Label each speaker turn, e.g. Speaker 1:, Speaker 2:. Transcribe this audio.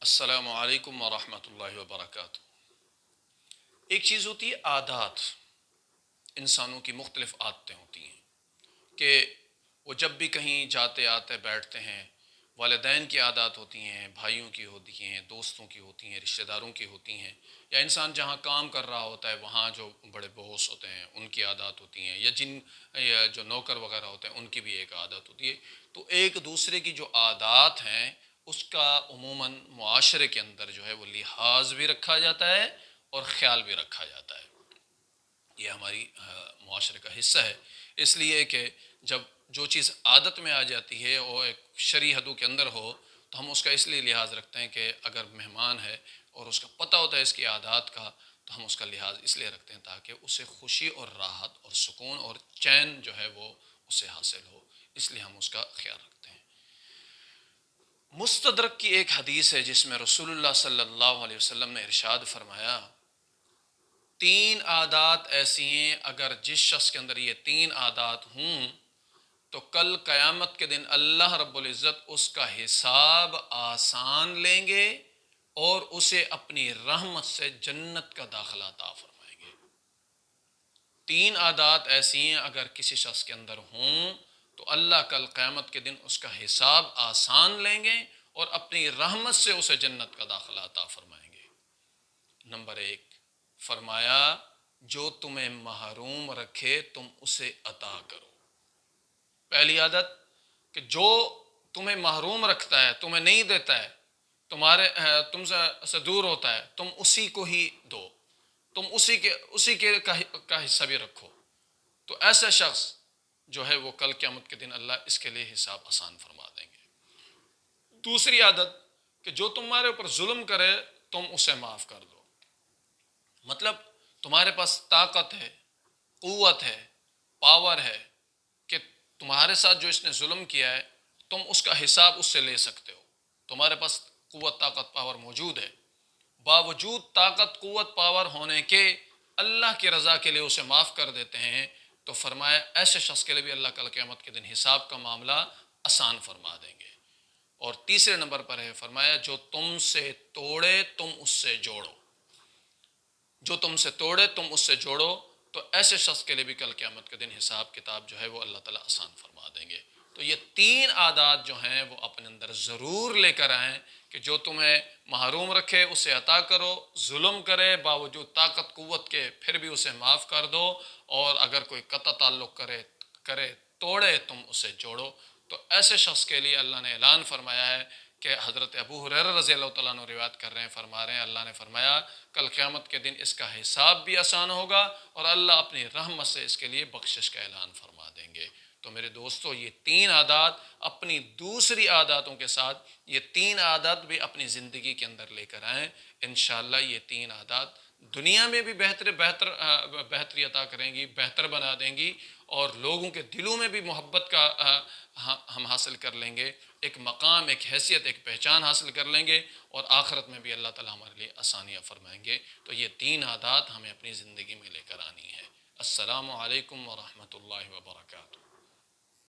Speaker 1: السلام علیکم ورحمۃ اللہ وبرکاتہ۔ ایک چیز ہوتی ہے عادات، انسانوں کی مختلف عادتیں ہوتی ہیں کہ وہ جب بھی کہیں جاتے آتے بیٹھتے ہیں، والدین کی عادات ہوتی ہیں، بھائیوں کی ہوتی ہیں، دوستوں کی ہوتی ہیں، رشتہ داروں کی ہوتی ہیں، یا انسان جہاں کام کر رہا ہوتا ہے وہاں جو بڑے باس ہوتے ہیں ان کی عادات ہوتی ہیں، یا جو نوکر وغیرہ ہوتے ہیں ان کی بھی ایک عادت ہوتی ہے۔ تو ایک دوسرے کی جو عادات ہیں اس کا عموماً معاشرے کے اندر جو ہے وہ لحاظ بھی رکھا جاتا ہے اور خیال بھی رکھا جاتا ہے۔ یہ ہماری معاشرے کا حصہ ہے، اس لیے کہ جب جو چیز عادت میں آ جاتی ہے اور ایک شرعی حدوں کے اندر ہو تو ہم اس کا اس لیے لحاظ رکھتے ہیں کہ اگر مہمان ہے اور اس کا پتہ ہوتا ہے اس کی عادات کا، تو ہم اس کا لحاظ اس لیے رکھتے ہیں تاکہ اسے خوشی اور راحت اور سکون اور چین جو ہے وہ اسے حاصل ہو، اس لیے ہم اس کا خیال رکھتے ہیں۔ مستدرک کی ایک حدیث ہے جس میں رسول اللہ صلی اللہ علیہ وسلم نے ارشاد فرمایا، تین عادات ایسی ہیں اگر جس شخص کے اندر یہ تین عادات ہوں تو کل قیامت کے دن اللہ رب العزت اس کا حساب آسان لیں گے اور اسے اپنی رحمت سے جنت کا داخلہ عطا فرمائیں گے۔ تین عادات ایسی ہیں اگر کسی شخص کے اندر ہوں تو اللہ کل قیامت کے دن اس کا حساب آسان لیں گے اور اپنی رحمت سے اسے جنت کا داخلہ عطا فرمائیں گے۔ نمبر ایک، فرمایا جو تمہیں محروم رکھے تم اسے عطا کرو۔ پہلی عادت کہ جو تمہیں محروم رکھتا ہے، تمہیں نہیں دیتا ہے، تم سے دور ہوتا ہے، تم اسی کو ہی دو، تم اسی کا حصہ بھی رکھو۔ تو ایسا شخص جو ہے وہ کل قیامت کے دن اللہ اس کے لیے حساب آسان فرما دیں گے۔ دوسری عادت کہ جو تمہارے اوپر ظلم کرے تم اسے معاف کر دو۔ مطلب تمہارے پاس طاقت ہے، قوت ہے، پاور ہے کہ تمہارے ساتھ جو اس نے ظلم کیا ہے تم اس کا حساب اس سے لے سکتے ہو، تمہارے پاس قوت طاقت پاور موجود ہے، باوجود طاقت قوت پاور ہونے کے اللہ کی رضا کے لیے اسے معاف کر دیتے ہیں، تو فرمایا ایسے شخص کے لیے بھی اللہ کل قیامت کے دن حساب کا معاملہ آسان فرما دیں گے۔ اور تیسرے نمبر پر ہے فرمایا جو تم سے توڑے تم اس سے جوڑو، جو تم سے توڑے تم اس سے جوڑو، تو ایسے شخص کے لیے بھی کل قیامت کے دن حساب کتاب جو ہے وہ اللہ تعالیٰ آسان فرما دیں گے۔ تو یہ تین عادات جو ہیں وہ اپنے اندر ضرور لے کر آئیں کہ جو تمہیں محروم رکھے اسے عطا کرو، ظلم کرے باوجود طاقت قوت کے پھر بھی اسے معاف کر دو، اور اگر کوئی قطع تعلق کرے توڑے تم اسے جوڑو۔ تو ایسے شخص کے لیے اللہ نے اعلان فرمایا ہے کہ حضرت ابو ہریرہ رضی اللہ تعالیٰ عنہ روایت کر رہے ہیں، فرما رہے ہیں اللہ نے فرمایا کل قیامت کے دن اس کا حساب بھی آسان ہوگا اور اللہ اپنی رحمت سے اس کے لیے بخشش کا اعلان فرما دیں گے۔ تو میرے دوستو یہ تین عادات اپنی دوسری عاداتوں کے ساتھ یہ تین عادات بھی اپنی زندگی کے اندر لے کر آئیں، انشاءاللہ یہ تین عادات دنیا میں بھی بہتری عطا کریں گی، بہتر بنا دیں گی، اور لوگوں کے دلوں میں بھی محبت کا ہم حاصل کر لیں گے، ایک مقام، ایک حیثیت، ایک پہچان حاصل کر لیں گے، اور آخرت میں بھی اللہ تعالیٰ ہمارے لیے آسانیاں فرمائیں گے۔ تو یہ تین عادات ہمیں اپنی زندگی میں لے کر آنی ہے۔ السلام علیکم ورحمۃ اللہ وبرکاتہ۔